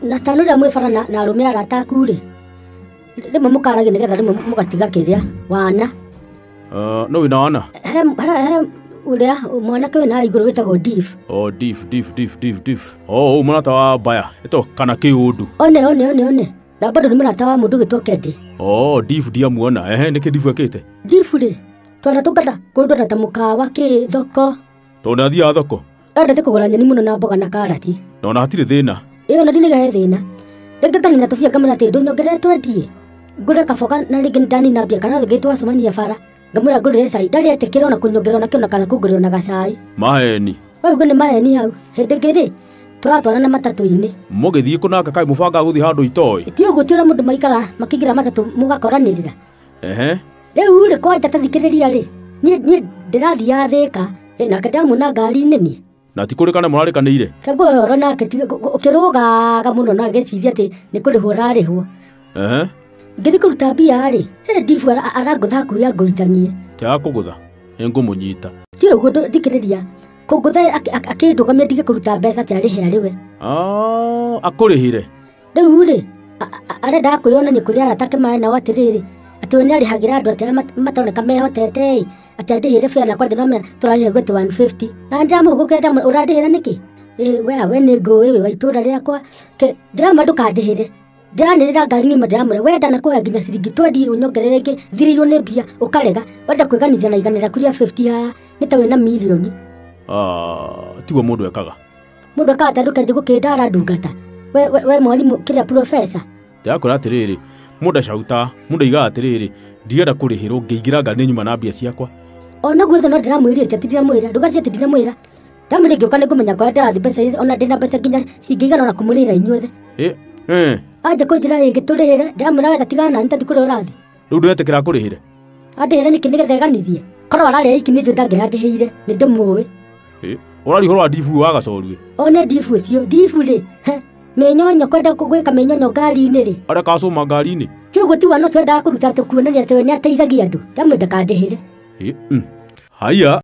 na tanu da mwefara na rume arataku ri rimwe mukarage nigetha rimwe mugatiga kiria wana no wina wana uria mwanake wina iguru witagwo Div. Div. Mwanata wa baya eto kana kiundu one na bado ni mwanata wa mundu gitwo Kedi. Div dia muona niki Div ekite Div ri twana tukata kundu na tamukawa ki thoko tona thia thoko endete kugura nyeni muno na mboga na karati nona hatire thina iyo na ndiniga thina ndekani na tofia kama na tedo nyongere twendie ngure kafoka na ringi ndani na bia kana ringi twacemania bara ngamura ngurire cai ndari etekera na kunyongerera na kiona kana kugurira na gacai maheni wewe ni maheni hau hindi ngiri turatwara na matatu-ini mugithie kunaka kai mubanga guthi handu itoi itio gutira mundu maikara makigira matatu mugakoranirira riu ri kwa tathikiriria ri ni ndirathia Thika na kadamu na ngari nini na tikurikana murarikanire kago oro na ukirugaga muno na geciria ati ni kurihwo rarihwo ngithi kuruta bia ri Div aragutha kuya nguithanie tia kugutha engumunyita tio gudu thikiriria kugutha akindugamia ndige kuruta mbeca tia rihe ariwe akurihire riu ri arenda kuyonania kuria aratake maĩ na watiriri ati we niarihagira andu ati matoneka mehotete ati andihire fea na kwanja no turahihe gwete 150 na ndiramuhugukira urandihira niki we ni ngui we wa itura riakwa ndirama ndukandihire ndiranirira ngari ng'ima ndiramure wenda na kuhe nginya ciringi 20 unyongerere ingi thirirwo ni mbia ukarega wenda kwiganithia na iganira kuria 50 ha ni ta wina milioni tiwe mundu ekaga tandu kenje gukindara ndungata we mwalimu kiria professor ndakora atiriri muda shauta muda iga atiriri ndirenda kurihirwo ngeigira ngani nyuma na mbia ciakwa ona gwetha no ndiramwirite ati ndiramwira ndugaci ati ndiramwira ndamire ngioka ni kumenya kwa ndathi mbeca ona ndina mbeca nginya cingigana ona kumurira inyuothe anja kunjira ingi turihire ndiramwira wetha tigana nani tati kuria urathi riu ndiretekera kurihire andihire niki nigetha iganithie korwo araria iki ni ndio ndangira ndihire ni ndimui urarihwo wa Div wa gacorue one Div ucio Div ri menyonyo kwenda kugwika menyonyo ngari-ini ri ara kacuma ngari-ini kiugo tiwa no twenda kuruta tukuonania ati we ni ateithagia andu ndamwenda kandihire haya